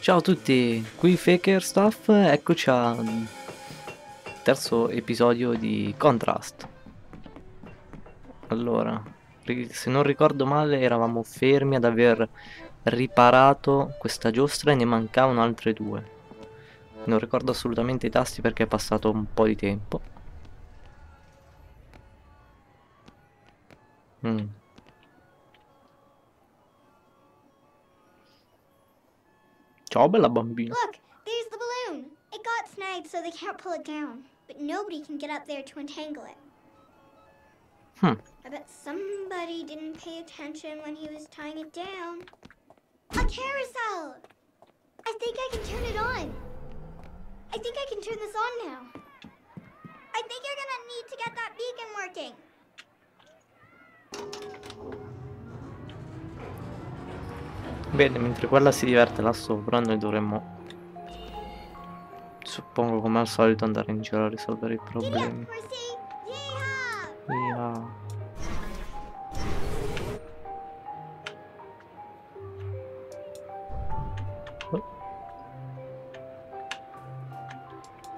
Ciao a tutti, qui Faker Stuff, eccoci al terzo episodio di Contrast. Allora, se non ricordo male eravamo fermi ad aver riparato questa giostra e ne mancavano altre due. Non ricordo assolutamente i tasti perché è passato un po' di tempo. Ciao bella bambina. Look, there's the balloon. It got snagged so they can't pull it down. But nobody can get up there to untangle it. I bet somebody didn't pay attention when he was tying it down. A carousel! I think I can turn it on. I think I can turn this on now. I think you're gonna need to get that beacon working. Bene, mentre quella si diverte là sopra, noi dovremmo, suppongo come al solito, andare in giro a risolvere i problemi. Via.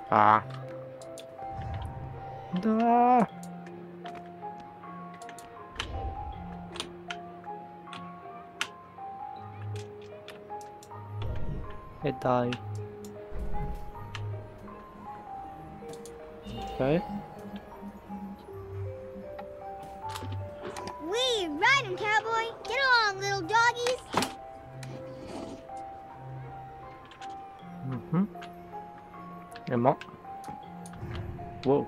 Ah. Da. E dai. Ok. We're riding, cowboy. Get along, little doggies. E mo? Wow.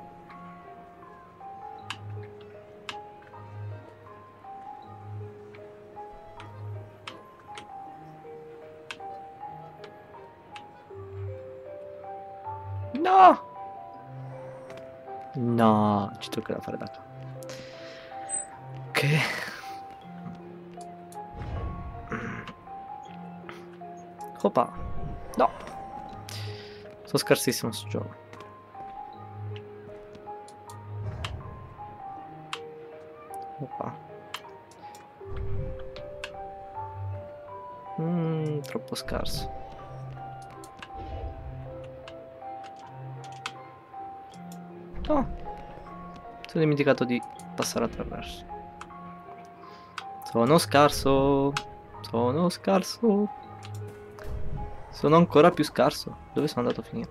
No! No, ci tocca da fare da qua. Ok. Opa. No. Sono scarsissimo su gioco. Opa. Troppo scarso. No. Sono dimenticato di passare attraverso. Sono scarso. Sono scarso. Sono ancora più scarso. Dove sono andato a finire?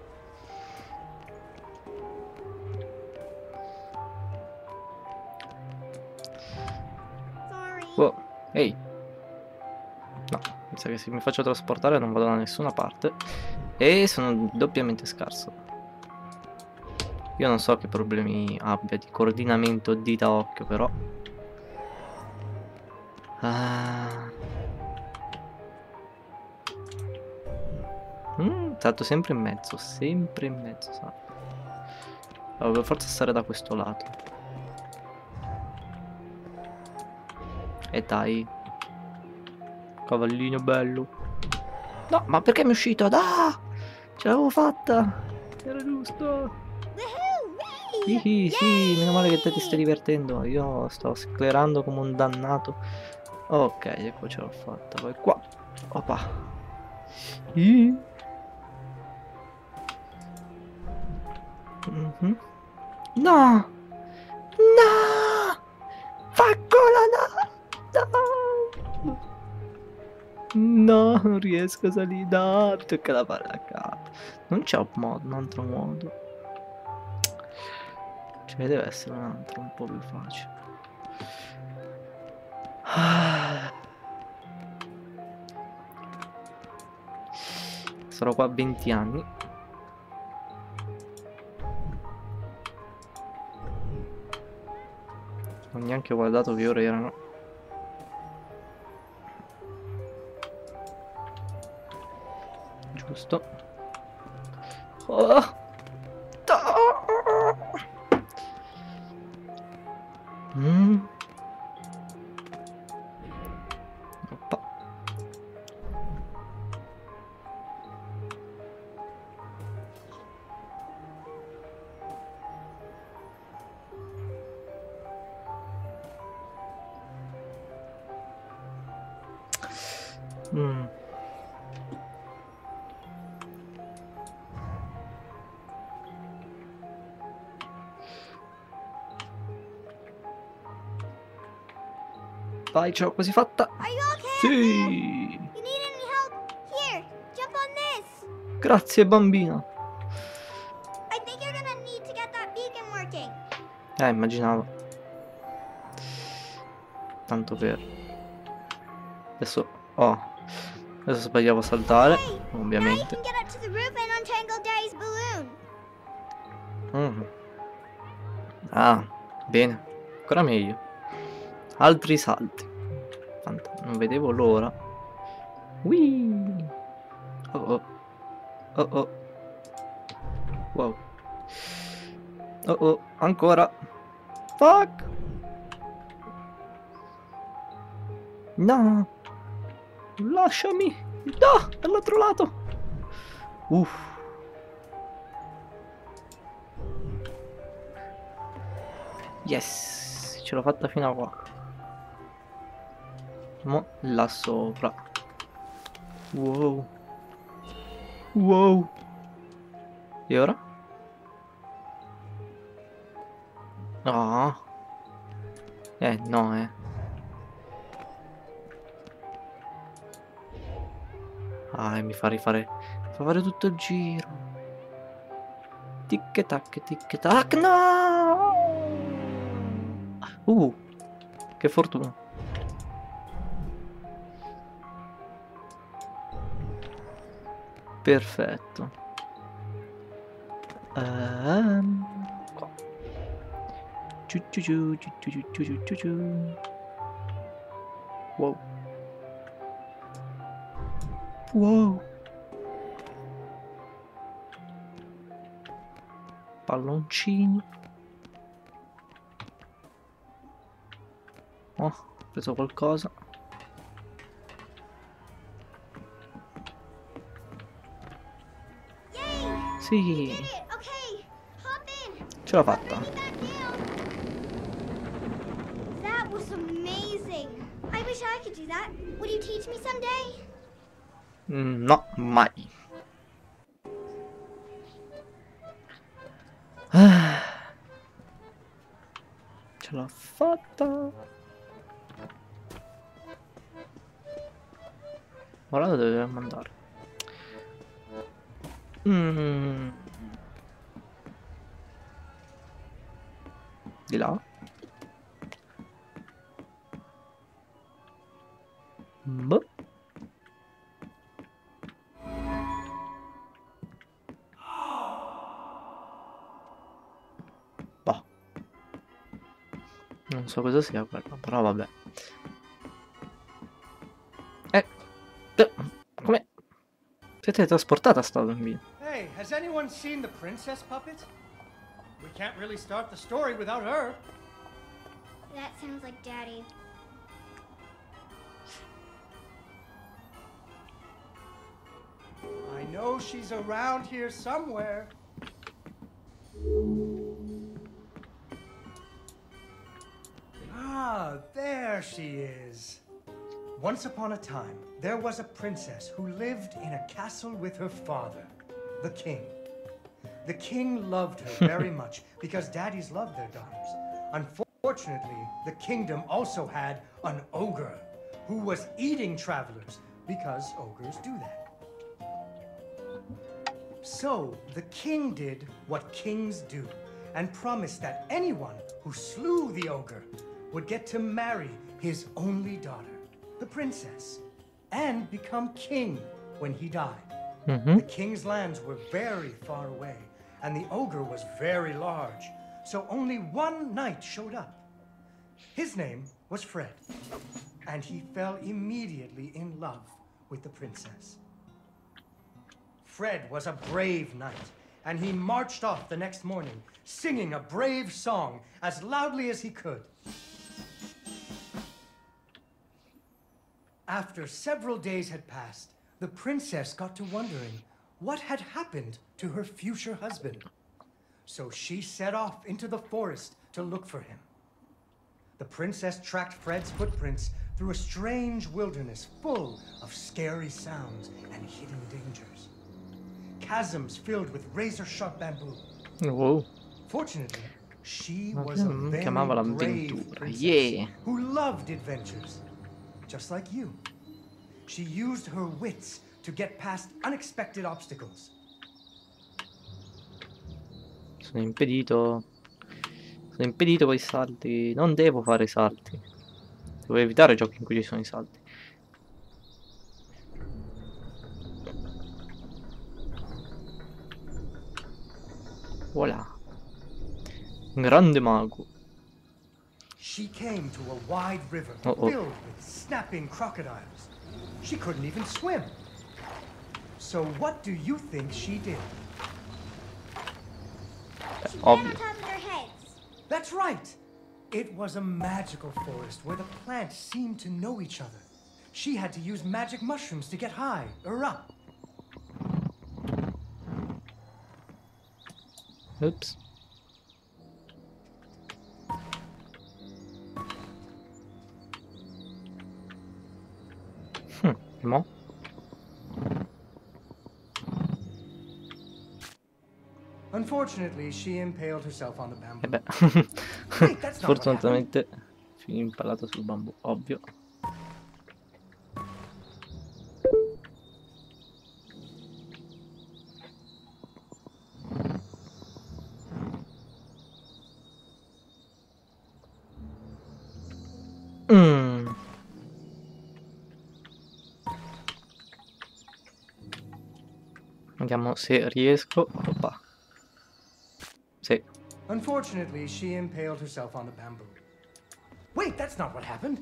Wow. Ehi. No, mi sa che se mi faccio trasportare non vado da nessuna parte. E sono doppiamente scarso. Io non so che problemi abbia di coordinamento dita-occhio, però. Tanto sempre in mezzo, sa. Allora, per forza stare da questo lato. E dai. Cavallino bello. No, ma perché mi è uscito? Ah! Ce l'avevo fatta! Era giusto! Sì, meno male che te ti stai divertendo. Io sto sclerando come un dannato. Ok, ecco ce l'ho fatta. Poi qua. Opa. No! No! Faccola no! No! No, non riesco a salire. No, mi tocca la fare da capo. Non c'è un altro modo. Cioè deve essere un altro, un po' più facile. Sarò qua 20 anni. Non ho neanche guardato che ore erano. Giusto. Oh. Oppa. Vai, ce l'ho quasi fatta. Are you okay? Sì. You need any help? Here, jump on this. Grazie, bambina. I think you're gonna need to get that beacon working. Immaginavo. Tanto per... Adesso... Oh. Adesso sbagliavo a saltare, Hey, now you ovviamente. can get up to the roof and untangle Daddy's balloon. Ah, bene. Ancora meglio. Altri salti. Non vedevo l'ora. Whee! Oh oh. Oh oh. Wow. Oh oh. Ancora. Fuck. No. Lasciami. No, dall'altro lato. Uff. Yes. Ce l'ho fatta fino a qua. Mo là sopra. Wow. Wow. E ora? No. No, mi fa rifare. Fa fare tutto il giro. Tic tac, no! Che fortuna. Perfetto. Qua. Wow. Wow. Palloncini. Oh, ho preso qualcosa. Sì, Did it. Okay, hop in. ce l'ho fatta. Let me back down. That was amazing. I wish I could do that. Would you teach me someday? No, mai. Ce l'ho fatta. Ora dove dobbiamo andare? Di là? Boh. Boh. Non so cosa sia quello, però vabbè. Come? Siete trasportata sta bambina? Hey, has anyone seen the princess puppet? We can't really start the story without her. That sounds like Daddy. I know she's around here somewhere. Ah, there she is. Once upon a time, there was a princess who lived in a castle with her father, the king. The king loved her very much because daddies loved their daughters. Unfortunately, the kingdom also had an ogre who was eating travelers because ogres do that. So the king did what kings do and promised that anyone who slew the ogre would get to marry his only daughter, the princess, and become king when he died. The king's lands were very far away, and the ogre was very large, so only one knight showed up. His name was Fred, and he fell immediately in love with the princess. Fred was a brave knight, and he marched off the next morning, singing a brave song as loudly as he could. After several days had passed, the princess got to wondering what had happened to her future husband. So she set off into the forest to look for him. The princess tracked Fred's footprints through a strange wilderness full of scary sounds and hidden dangers. Chasms filled with razor-sharp bamboo. Wow. Fortunately, She Ma was a prima very chiamava brave l'avventura. princess Yeah. who loved adventures, just like you. She used her wits to get past unexpected obstacles. Sono impedito. Sono impedito con i salti. Non devo fare i salti. Devo evitare giochi in cui ci sono i salti. Voilà. Un grande mago. She came to a wide river Uh-oh. filled with snapping crocodiles. She couldn't even swim. So what do you think she did? She ran Ovvio. on top of their heads. That's right. It was a magical forest where the plants seemed to know each other. She had to use magic mushrooms to get high or up. Oops. Mo? Unfortunately, she impaled herself on the E bamboo. beh. Wait, that's not what happened. Fortunatamente impalato sul bambù, ovvio. Vediamo se riesco. Oppa. Sì. Unfortunately, she impaled herself on the bamboo. Wait, that's not what happened.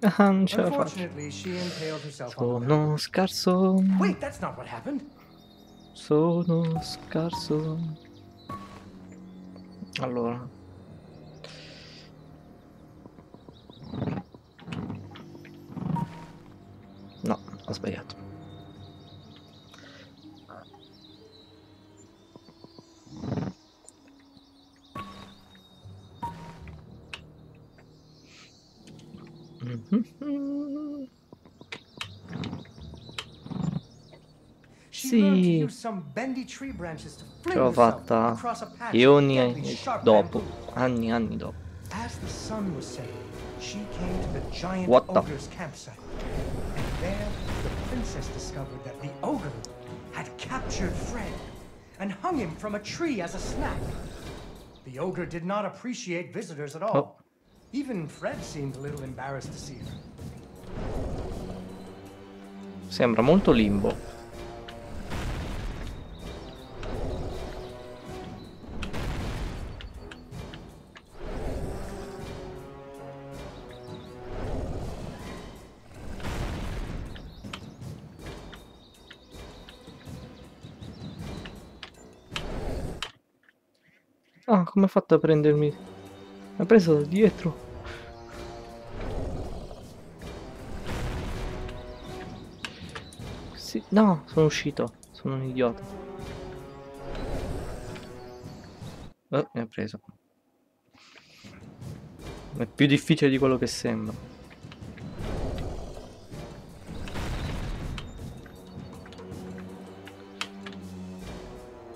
Ah, non ce la faccio. Unfortunately, she impaled herself on the bamboo. Sono scarso. Wait, that's not what happened. Sono scarso. Allora. No, ho sbagliato. She learned to Sì, use some bendy tree branches to ce fling l'ho herself fatta across a patch of eoni deadly sharp dopo, bamboo. anni dopo. As the sun was setting, she came to the giant What the- ogre's campsite. And there, the princess discovered that the ogre had captured Fred and hung him from a tree as a snack. The ogre did not appreciate visitors at all. Oh. Even Fred seemed a little embarrassed to see her. Sembra molto limbo. Ah, come ha fatto a prendermi? Mi ha preso da dietro. Sì, no, sono uscito. Sono un idiota. Oh, mi ha preso. È più difficile di quello che sembra.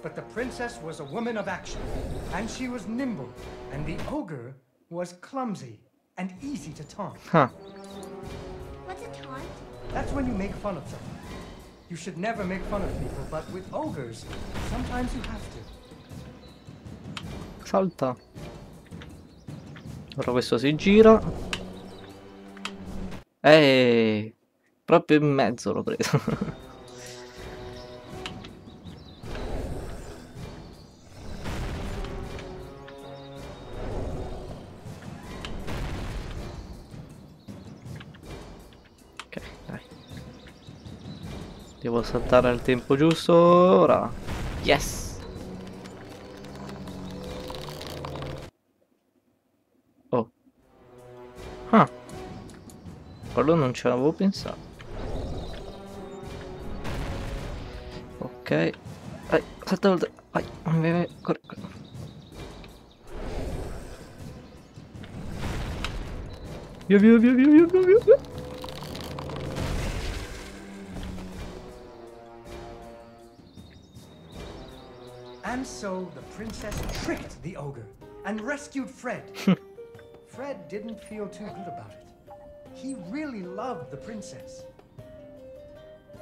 But the princess was a woman of action, and she was nimble, and the ogre was clumsy and easy to taunt. Ah, What's a taunt? That's when you make fun of someone. You should never make fun of people, but with ogres, sometimes you have to. salta. Ora questo si gira. Proprio in mezzo l'ho preso. Ok, dai. Devo saltare al tempo giusto ora. Yes! Oh. Ah. Quello non ci avevo pensato. Ok. Vai, salta oltre. Vai, vai, vai, corri, corri. Via, via, via, via, via, via, via. And so the princess tricked the ogre and rescued Fred. Fred didn't feel too good about it. He really loved the princess.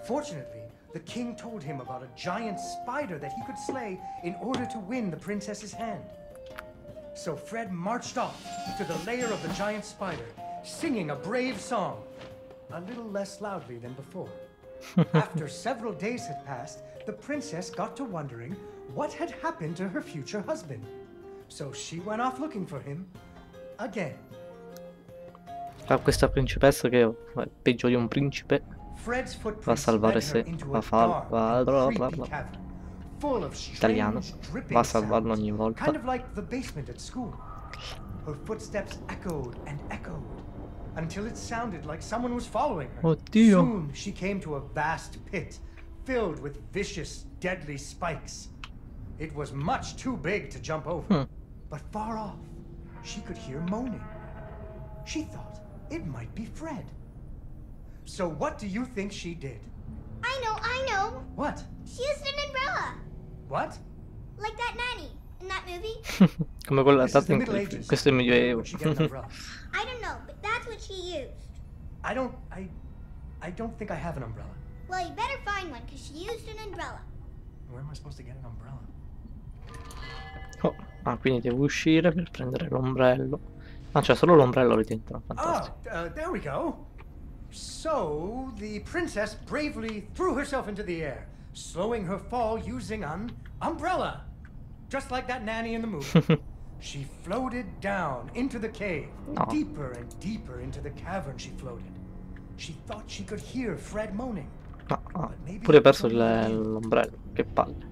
Fortunately, the king told him about a giant spider that he could slay in order to win the princess's hand. So Fred marched off to the lair of the giant spider, singing a brave song, a little less loudly than before. After several days had passed, the princess got to wondering what had happened to her future husband. So she went off looking for him again. Questa principessa che è peggio di un principe Fred's va a footprints salvare led her sé, into va a a far, dark va, and bla, bla, creepy bla, cavern, full of italiano, strange dripping va a salvarlo sounds, ogni volta. kind of like the basement at school. Her footsteps echoed and echoed until it sounded like someone was following her. Oddio. Soon she came to a vast pit filled with vicious, deadly spikes. It was much too big to jump over, but far off, she could hear moaning. She thought it might be Fred. So what do you think she did? I know. What? She used an umbrella. What? Like that nanny in that movie. Come quella This is data the in Middle Ages. questo è il Medioevo. Would she get an umbrella? I don't know, but that's what she used. I don't think I have an umbrella. Well, you better find one, because she used an umbrella. Where am I supposed to get an umbrella? Oh, ah, quindi devo uscire per prendere l'ombrello. Ah, c'è solo l'ombrello lì dentro. Fantastico. There we go. So, the princess bravely threw herself into the air, slowing her fall using an umbrella. Just like that nanny in the movie. She floated down into the cave. Oh. Deeper and deeper into the cavern she floated. She thought she could hear Fred moaning. No, ah, pure perso l'ombrello. Che palle.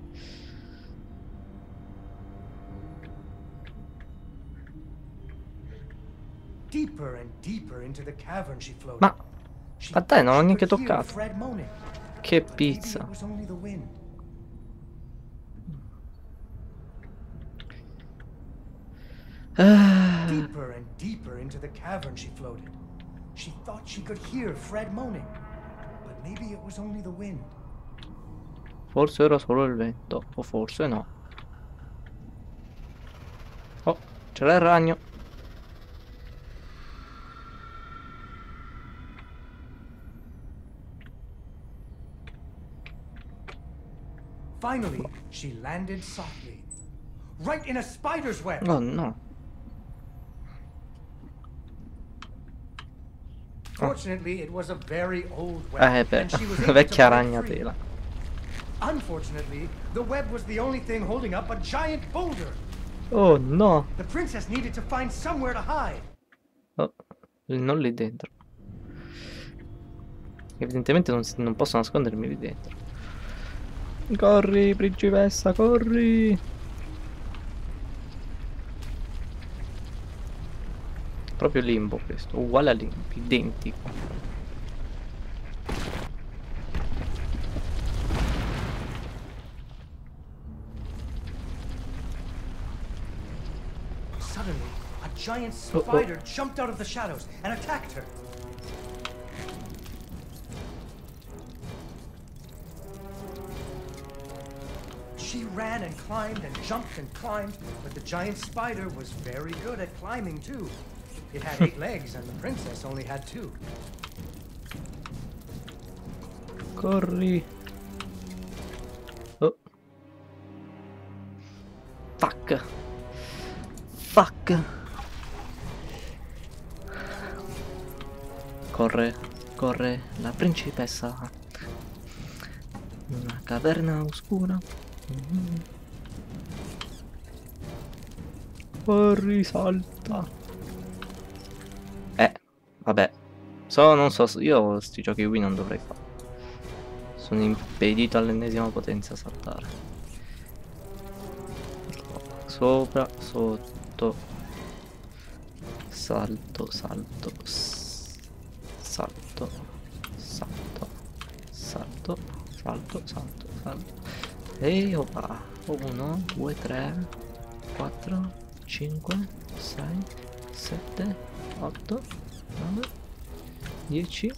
Deeper and deeper into the cavern she floated. Ma She ma dai, non l'ho thought she neanche could hear toccato. Fred moaning. Che Maybe pizza. it was only the wind. Deeper and deeper into the cavern she floated. She thought she could hear Fred moaning, but maybe it was only the wind. Forse era solo il vento, o forse no. Oh, c'era il ragno. Finally, she landed softly, right in a spider's web. Oh no. Fortunately, it was a very old web, Beh, and she was able to vecchia break free. ragnatela. Unfortunately, the web was the only thing holding up a giant boulder. Oh no. The princess needed to find somewhere to hide. Oh, non lì dentro. Evidentemente non posso nascondermi lì dentro. Corri, principessa, corri! Proprio limbo questo, uguale a limbo, identico. Suddenly, a giant spider jumped out of the shadows and attacked her. She ran and climbed and jumped and climbed, but the giant spider was very good at climbing too. It had 8 legs and the princess only had 2. Corri. Oh. Fuck. Fuck. Corre, corre, la principessa. Una caverna oscura. Corri, salta. Vabbè. Non so, io sti giochi qui non dovrei fare. Sono impedito all'ennesima potenza a saltare. Sopra, sotto. Salto, salto. Salto. Salto. Salto. Salto, salto, salto. E opà. 1, 2, 3, 4, 5, 6, 7, 8, 9, 10.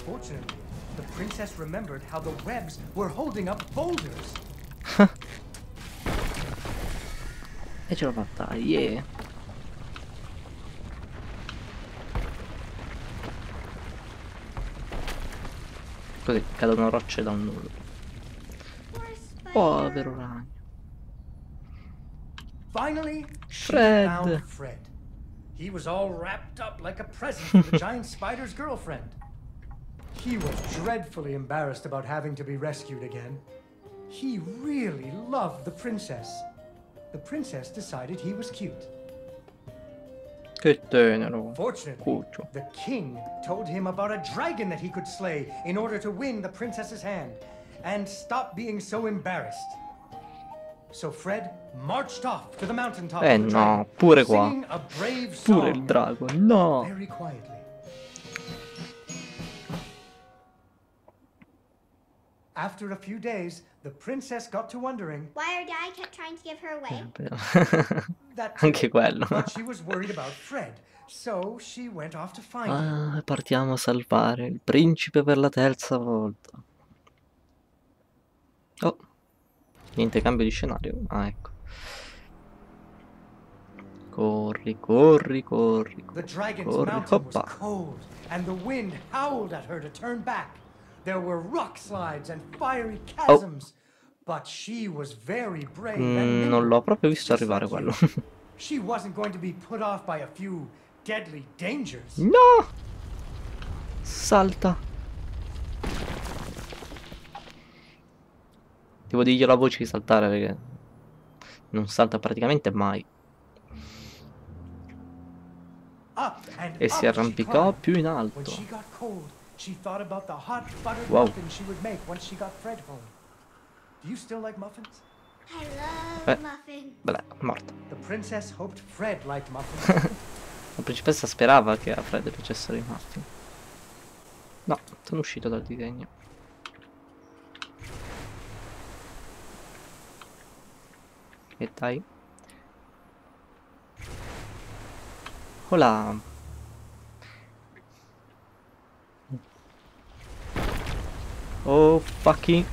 Fortunately, the princess remembered how the webs were holding up boulders. E ce l'ho fatta, yeah. Così cadono rocce da un nulla. Povero ragno. Finally, she Fred. found Fred. He was all wrapped up like a present for the giant spider's girlfriend. He was dreadfully embarrassed about having to be rescued again. He really loved the princess. The princess decided he was cute. Che tenero. Fortunately, Cuccio. the king told him about a dragon that he could slay in order to win the princess's hand and stop being so embarrassed. So Fred marched off to the mountaintop of the No, dragon, pure qua. singing a brave Pure il song drago, no. very quietly. After a few days, the princess got to wondering Why her dad kept trying to give her away. that Anche quello. but she was worried about Fred, so she went off to find him. Ah, partiamo a salvare il principe per la terza volta. Oh, niente cambio di scenario. Ah, ecco. Corri, corri, corri, The dragon's corri, mountain was hoppa. cold, and the wind howled at her to turn back. There were rock slides and fiery chasms, but she was very brave and Non nimble, l'ho proprio visto just arrivare like quello. you. She wasn't going to be put off by a few deadly dangers. No! Salta. Devo dirgli la voce di saltare perché non salta praticamente mai. Up and E si up she arrampicò climbed. più in When alto. she got cold, she thought about the hot buttered Wow. muffin she would make once she got Fred home. Do you still like muffins? I love muffins. Beh, morta. The princess hoped Fred liked muffins. La principessa sperava che a Fred piacessero i muffin. No, sono uscito dal disegno. E dai. Hola. Oh fucking.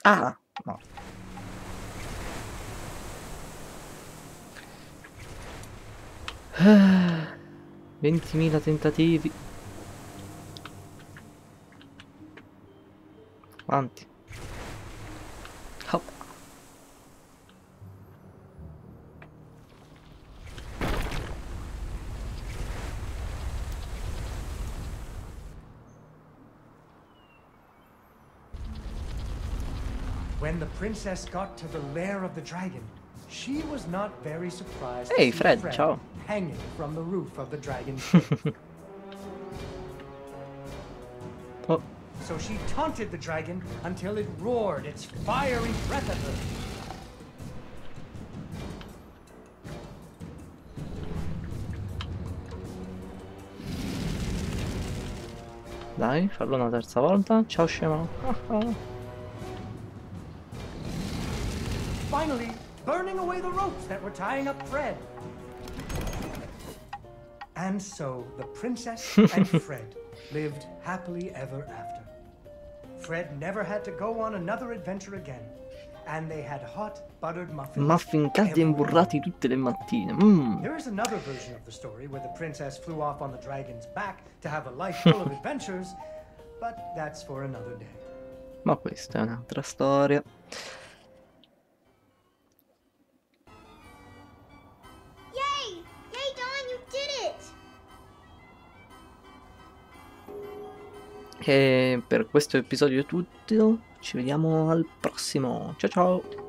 Ah, no. Ah, 20.000 tentativi. Avanti. Hop. When the princess got to the lair of the dragon, she was not very surprised Hey, to see Fred, ciao. hanging from the roof of the dragon's ship. Oh, So she taunted the dragon until it roared its fiery breath at her. dai, fallo una terza volta. Ciao scemo. Finally, burning away the ropes that were tying up Fred. And so the princess and Fred lived happily ever after. Fred never had to go on another adventure again, and they had hot buttered muffins. Muffin caldi e every imburrati tutte le mattine. Mmm. There is another version of the story where the princess flew off on the dragon's back to have a life full of adventures, but that's for another day. Ma questa è un'altra storia. Yay! Yay, Dawn, you did it! E per questo episodio è tutto. Ci vediamo al prossimo. Ciao ciao.